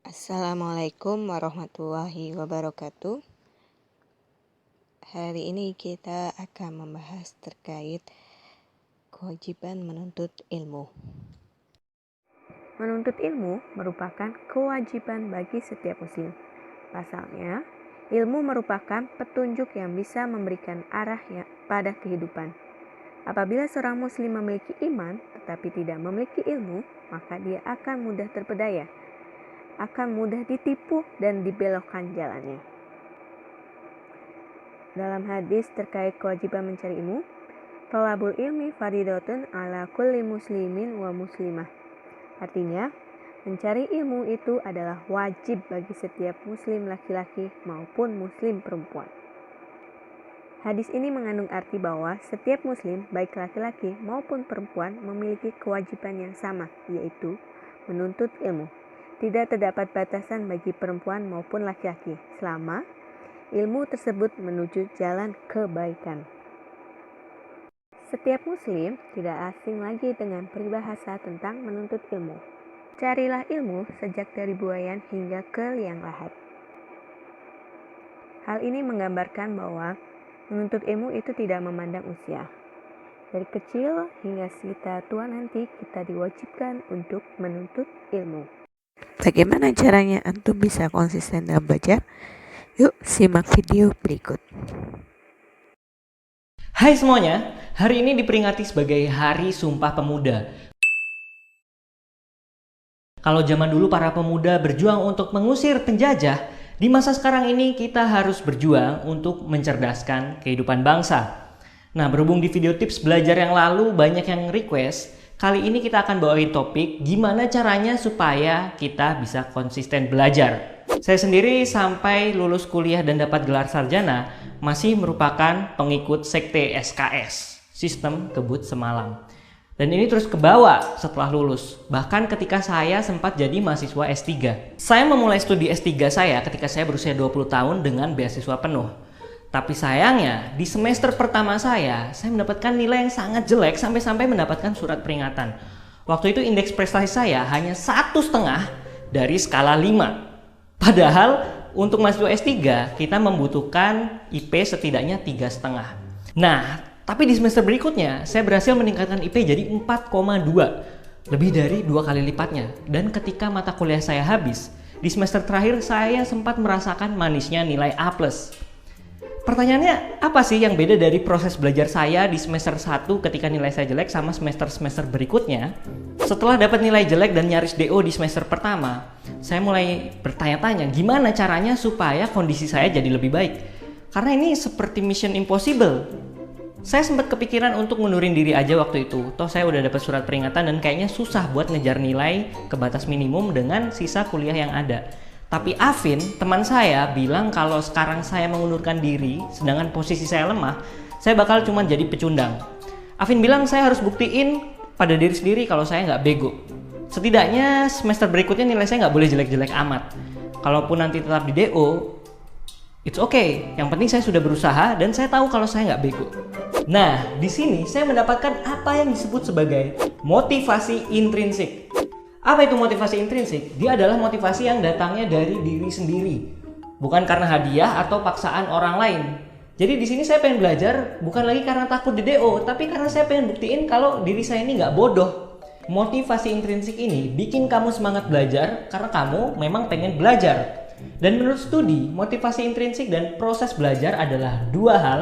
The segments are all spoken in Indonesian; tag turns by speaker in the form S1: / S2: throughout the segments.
S1: Assalamualaikum warahmatullahi wabarakatuh. Hari ini kita akan membahas terkait kewajiban menuntut ilmu. Menuntut ilmu merupakan kewajiban bagi setiap muslim. Pasalnya, ilmu merupakan petunjuk yang bisa memberikan arah pada kehidupan. Apabila seorang muslim memiliki iman tetapi tidak memiliki ilmu, maka dia akan mudah terpedaya, akan mudah ditipu dan dibelokkan jalannya. Dalam hadis terkait kewajiban mencari ilmu, thalabul ilmi fardhatun ala kulli muslimin wa muslimah. Artinya, mencari ilmu itu adalah wajib bagi setiap muslim laki-laki maupun muslim perempuan. Hadis ini mengandung arti bahwa setiap muslim, baik laki-laki maupun perempuan, memiliki kewajiban yang sama, yaitu menuntut ilmu. Tidak terdapat batasan bagi perempuan maupun laki-laki, selama ilmu tersebut menuju jalan kebaikan. Setiap muslim tidak asing lagi dengan peribahasa tentang menuntut ilmu. Carilah ilmu sejak dari buayan hingga ke liang lahat. Hal ini menggambarkan bahwa menuntut ilmu itu tidak memandang usia. Dari kecil hingga kita tua nanti kita diwajibkan untuk menuntut ilmu. Bagaimana caranya antum bisa konsisten dalam belajar? Yuk simak video berikut.
S2: Hai semuanya, hari ini diperingati sebagai Hari Sumpah Pemuda. Kalau zaman dulu para pemuda berjuang untuk mengusir penjajah, di masa sekarang ini kita harus berjuang untuk mencerdaskan kehidupan bangsa. Nah, berhubung di video tips belajar yang lalu banyak yang request, kali ini kita akan bawain topik gimana caranya supaya kita bisa konsisten belajar. Saya sendiri sampai lulus kuliah dan dapat gelar sarjana masih merupakan pengikut sekte SKS, Sistem Kebut Semalam. Dan ini terus ke bawah setelah lulus, bahkan ketika saya sempat jadi mahasiswa S3. Saya memulai studi S3 saya ketika saya berusia 20 tahun dengan beasiswa penuh. Tapi sayangnya, di semester pertama saya mendapatkan nilai yang sangat jelek sampai-sampai mendapatkan surat peringatan. Waktu itu indeks prestasi saya hanya 1,5 dari skala 5. Padahal untuk mahasiswa S3 kita membutuhkan IP setidaknya 3,5. Nah, tapi di semester berikutnya saya berhasil meningkatkan IP jadi 4,2. Lebih dari 2 kali lipatnya. Dan ketika mata kuliah saya habis, di semester terakhir saya sempat merasakan manisnya nilai A+. Pertanyaannya, apa sih yang beda dari proses belajar saya di semester 1 ketika nilai saya jelek sama semester-semester berikutnya? Setelah dapat nilai jelek dan nyaris DO di semester pertama, saya mulai bertanya-tanya gimana caranya supaya kondisi saya jadi lebih baik. Karena ini seperti mission impossible. Saya sempat kepikiran untuk ngundurin diri aja waktu itu. Toh saya udah dapat surat peringatan dan kayaknya susah buat ngejar nilai ke batas minimum dengan sisa kuliah yang ada. Tapi Afin, teman saya, bilang kalau sekarang saya mengundurkan diri, sedangkan posisi saya lemah, saya bakal cuma jadi pecundang. Afin bilang saya harus buktiin pada diri sendiri kalau saya nggak bego. Setidaknya semester berikutnya nilai saya nggak boleh jelek-jelek amat. Kalaupun nanti tetap di DO, it's okay. Yang penting saya sudah berusaha dan saya tahu kalau saya nggak bego. Nah, di sini saya mendapatkan apa yang disebut sebagai motivasi intrinsik. Apa itu motivasi intrinsik? Dia adalah motivasi yang datangnya dari diri sendiri, bukan karena hadiah atau paksaan orang lain. Jadi di sini saya pengen belajar bukan lagi karena takut di DO, tapi karena saya pengen buktiin kalau diri saya ini nggak bodoh. Motivasi intrinsik ini bikin kamu semangat belajar karena kamu memang pengen belajar. Dan menurut studi, motivasi intrinsik dan proses belajar adalah dua hal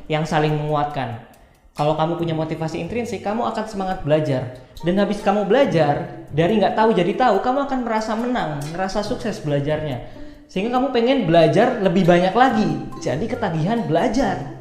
S2: yang saling menguatkan. Kalau kamu punya motivasi intrinsik, kamu akan semangat belajar. Dan habis kamu belajar, dari nggak tahu jadi tahu, kamu akan merasa menang, merasa sukses belajarnya. Sehingga kamu pengen belajar lebih banyak lagi. Jadi ketagihan belajar.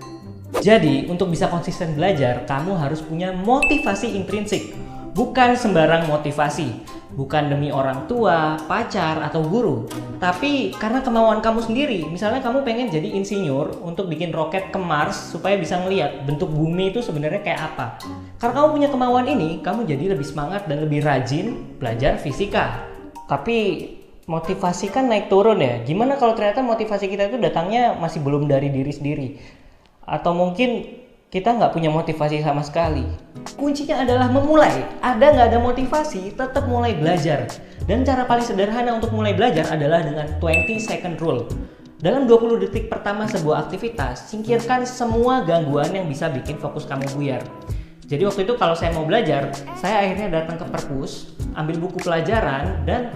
S2: Jadi, untuk bisa konsisten belajar, kamu harus punya motivasi intrinsik. Bukan sembarang motivasi. Bukan demi orang tua, pacar, atau guru. Tapi karena kemauan kamu sendiri. Misalnya kamu pengen jadi insinyur untuk bikin roket ke Mars supaya bisa ngelihat bentuk bumi itu sebenarnya kayak apa. Karena kamu punya kemauan ini, kamu jadi lebih semangat dan lebih rajin belajar fisika. Tapi motivasi kan naik turun ya. Gimana kalau ternyata motivasi kita itu datangnya masih belum dari diri sendiri? Atau mungkin kita nggak punya motivasi sama sekali. Kuncinya adalah memulai. Ada nggak ada motivasi, tetap mulai belajar. Dan cara paling sederhana untuk mulai belajar adalah dengan 20 second rule. Dalam 20 detik pertama sebuah aktivitas, singkirkan semua gangguan yang bisa bikin fokus kamu buyar. Jadi waktu itu kalau saya mau belajar, saya akhirnya datang ke perpus, ambil buku pelajaran, dan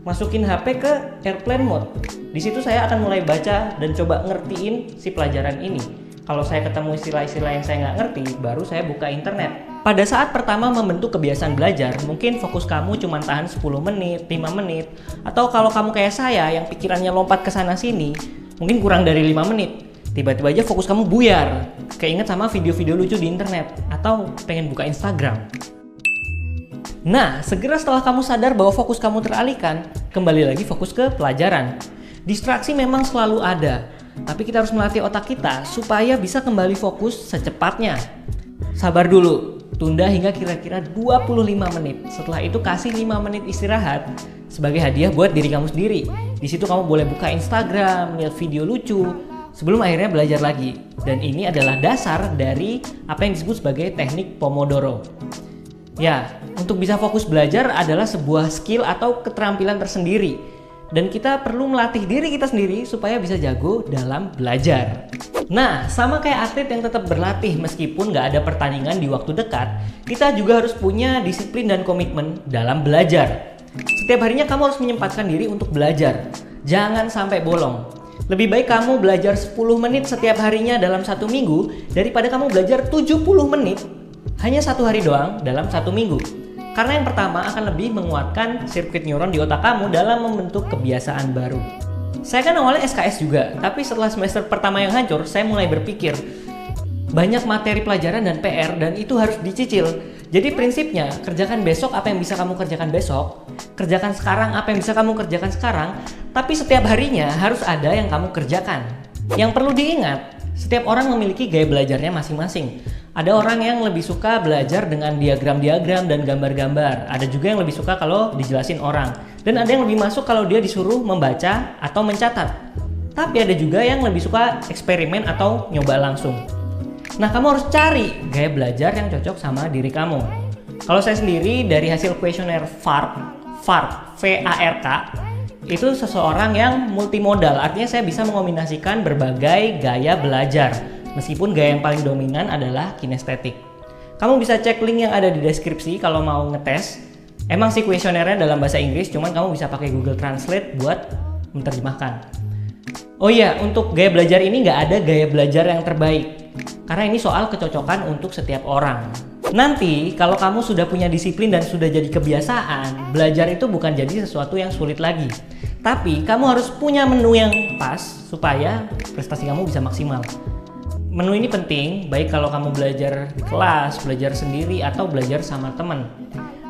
S2: masukin HP ke airplane mode. Di situ saya akan mulai baca dan coba ngertiin si pelajaran ini. Kalau saya ketemu istilah-istilah yang saya nggak ngerti, baru saya buka internet. Pada saat pertama membentuk kebiasaan belajar, mungkin fokus kamu cuma tahan 10 menit, 5 menit. Atau kalau kamu kayak saya yang pikirannya lompat ke sana-sini, mungkin kurang dari 5 menit. Tiba-tiba aja fokus kamu buyar. Keinget sama video-video lucu di internet. Atau pengen buka Instagram. Nah, segera setelah kamu sadar bahwa fokus kamu teralihkan, kembali lagi fokus ke pelajaran. Distraksi memang selalu ada. Tapi kita harus melatih otak kita supaya bisa kembali fokus secepatnya. Sabar dulu, tunda hingga kira-kira 25 menit. Setelah itu kasih 5 menit istirahat sebagai hadiah buat diri kamu sendiri. Di situ kamu boleh buka Instagram, lihat video lucu, sebelum akhirnya belajar lagi. Dan ini adalah dasar dari apa yang disebut sebagai teknik Pomodoro. Ya, untuk bisa fokus belajar adalah sebuah skill atau keterampilan tersendiri. Dan kita perlu melatih diri kita sendiri supaya bisa jago dalam belajar. Nah, sama kayak atlet yang tetap berlatih meskipun nggak ada pertandingan di waktu dekat, kita juga harus punya disiplin dan komitmen dalam belajar. Setiap harinya kamu harus menyempatkan diri untuk belajar. Jangan sampai bolong. Lebih baik kamu belajar 10 menit setiap harinya dalam 1 minggu daripada kamu belajar 70 menit hanya 1 hari doang dalam 1 minggu. Karena yang pertama akan lebih menguatkan sirkuit neuron di otak kamu dalam membentuk kebiasaan baru. Saya kan awalnya SKS juga, tapi setelah semester pertama yang hancur, saya mulai berpikir banyak materi pelajaran dan PR dan itu harus dicicil. Jadi prinsipnya, kerjakan besok apa yang bisa kamu kerjakan besok, kerjakan sekarang apa yang bisa kamu kerjakan sekarang, tapi setiap harinya harus ada yang kamu kerjakan. Yang perlu diingat, setiap orang memiliki gaya belajarnya masing-masing. Ada orang yang lebih suka belajar dengan diagram-diagram dan gambar-gambar. Ada juga yang lebih suka kalau dijelasin orang. Dan ada yang lebih masuk kalau dia disuruh membaca atau mencatat. Tapi ada juga yang lebih suka eksperimen atau nyoba langsung. Nah, kamu harus cari gaya belajar yang cocok sama diri kamu. Kalau saya sendiri dari hasil kuesioner VARK, itu seseorang yang multimodal. Artinya saya bisa mengombinasikan berbagai gaya belajar. Meskipun gaya yang paling dominan adalah kinestetik. Kamu bisa cek link yang ada di deskripsi kalau mau ngetes. Emang sih kuesionernya dalam bahasa Inggris, cuman kamu bisa pakai Google Translate buat menerjemahkan. Oh iya, untuk gaya belajar ini nggak ada gaya belajar yang terbaik. Karena ini soal kecocokan untuk setiap orang. Nanti kalau kamu sudah punya disiplin dan sudah jadi kebiasaan, belajar itu bukan jadi sesuatu yang sulit lagi. Tapi kamu harus punya menu yang pas supaya prestasi kamu bisa maksimal. Menu ini penting, baik kalau kamu belajar di kelas, belajar sendiri, atau belajar sama teman.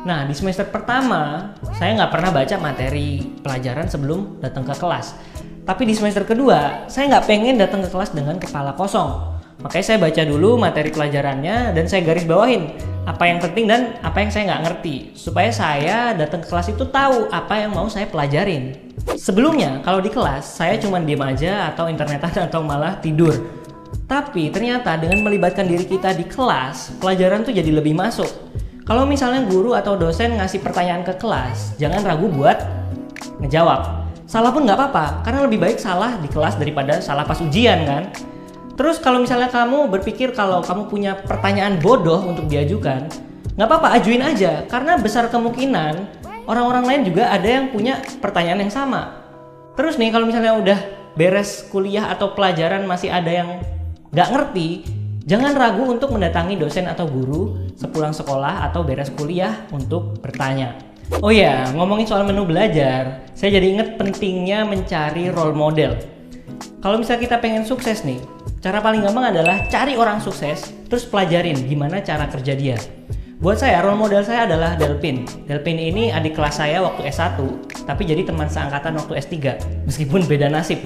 S2: Nah, di semester pertama, saya nggak pernah baca materi pelajaran sebelum datang ke kelas. Tapi di semester kedua, saya nggak pengen datang ke kelas dengan kepala kosong. Makanya saya baca dulu materi pelajarannya dan saya garis bawahin apa yang penting dan apa yang saya nggak ngerti. Supaya saya datang ke kelas itu tahu apa yang mau saya pelajarin. Sebelumnya, kalau di kelas, saya cuma diem aja atau internetan atau malah tidur. Tapi ternyata dengan melibatkan diri kita di kelas, pelajaran tuh jadi lebih masuk. Kalau misalnya guru atau dosen ngasih pertanyaan ke kelas, jangan ragu buat ngejawab. Salah pun nggak apa-apa, karena lebih baik salah di kelas daripada salah pas ujian kan. Terus kalau misalnya kamu berpikir kalau kamu punya pertanyaan bodoh untuk diajukan, nggak apa-apa, ajuin aja. Karena besar kemungkinan orang-orang lain juga ada yang punya pertanyaan yang sama. Terus nih kalau misalnya udah beres kuliah atau pelajaran masih ada yang nggak ngerti, jangan ragu untuk mendatangi dosen atau guru sepulang sekolah atau beres kuliah untuk bertanya. Oh ya, ngomongin soal menu belajar, saya jadi inget pentingnya mencari role model. Kalau misalnya kita pengen sukses nih, cara paling gampang adalah cari orang sukses, terus pelajarin gimana cara kerja dia. Buat saya, role model saya adalah Delpin. Delpin ini adik kelas saya waktu S1, tapi jadi teman seangkatan waktu S3, meskipun beda nasib.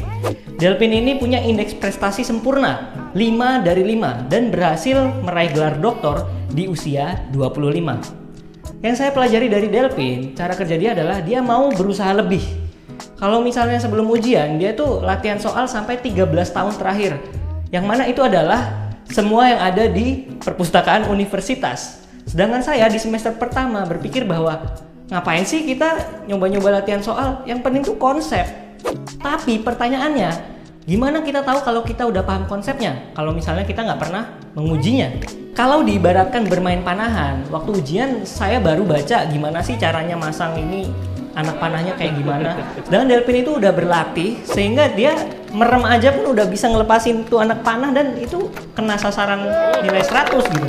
S2: Delpin ini punya indeks prestasi sempurna, 5 dari 5, dan berhasil meraih gelar doktor di usia 25. Yang saya pelajari dari Delpin, cara kerja dia adalah dia mau berusaha lebih. Kalau misalnya sebelum ujian, dia tuh latihan soal sampai 13 tahun terakhir. Yang mana itu adalah semua yang ada di perpustakaan universitas. Sedangkan saya di semester pertama berpikir bahwa ngapain sih kita nyoba-nyoba latihan soal, yang penting tuh konsep. Tapi pertanyaannya, gimana kita tahu kalau kita udah paham konsepnya kalau misalnya kita nggak pernah mengujinya? Kalau diibaratkan bermain panahan, waktu ujian saya baru baca gimana sih caranya masang ini, anak panahnya kayak gimana. Sedangkan Delpin itu udah berlatih sehingga dia merem aja pun udah bisa ngelepasin tuh anak panah dan itu kena sasaran nilai 100 gitu.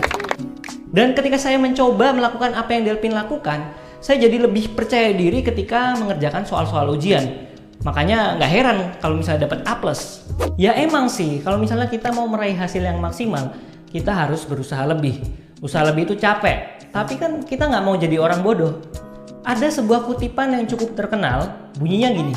S2: Dan ketika saya mencoba melakukan apa yang Delpin lakukan, saya jadi lebih percaya diri ketika mengerjakan soal-soal ujian. Makanya nggak heran kalau misalnya dapat A+. Ya emang sih, kalau misalnya kita mau meraih hasil yang maksimal, kita harus berusaha lebih. Usaha lebih itu capek, tapi kan kita nggak mau jadi orang bodoh. Ada sebuah kutipan yang cukup terkenal, bunyinya gini.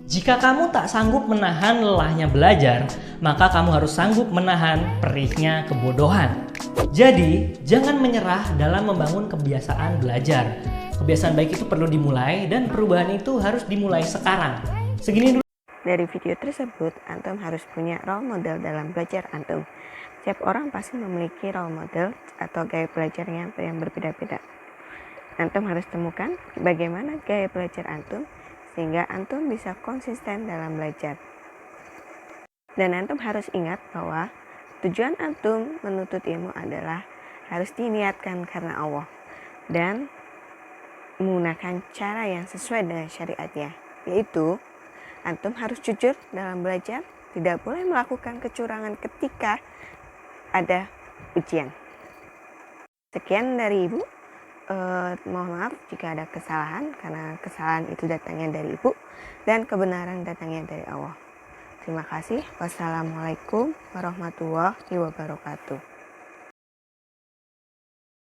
S2: Jika kamu tak sanggup menahan lelahnya belajar, maka kamu harus sanggup menahan perihnya kebodohan. Jadi, jangan menyerah dalam membangun kebiasaan belajar. Kebiasaan baik itu perlu dimulai dan perubahan itu harus dimulai sekarang. Segini dulu.
S1: Dari video tersebut, antum harus punya role model dalam belajar antum. Setiap orang pasti memiliki role model atau gaya belajarnya yang berbeda-beda. Antum harus temukan bagaimana gaya belajar antum sehingga antum bisa konsisten dalam belajar. Dan antum harus ingat bahwa tujuan antum menuntut ilmu adalah harus diniatkan karena Allah dan menggunakan cara yang sesuai dengan syariatnya, yaitu antum harus jujur dalam belajar, tidak boleh melakukan kecurangan ketika ada ujian. Sekian dari Ibu. Mohon maaf jika ada kesalahan, karena kesalahan itu datangnya dari Ibu dan kebenaran datangnya dari Allah. Terima kasih. Wassalamualaikum warahmatullahi wabarakatuh.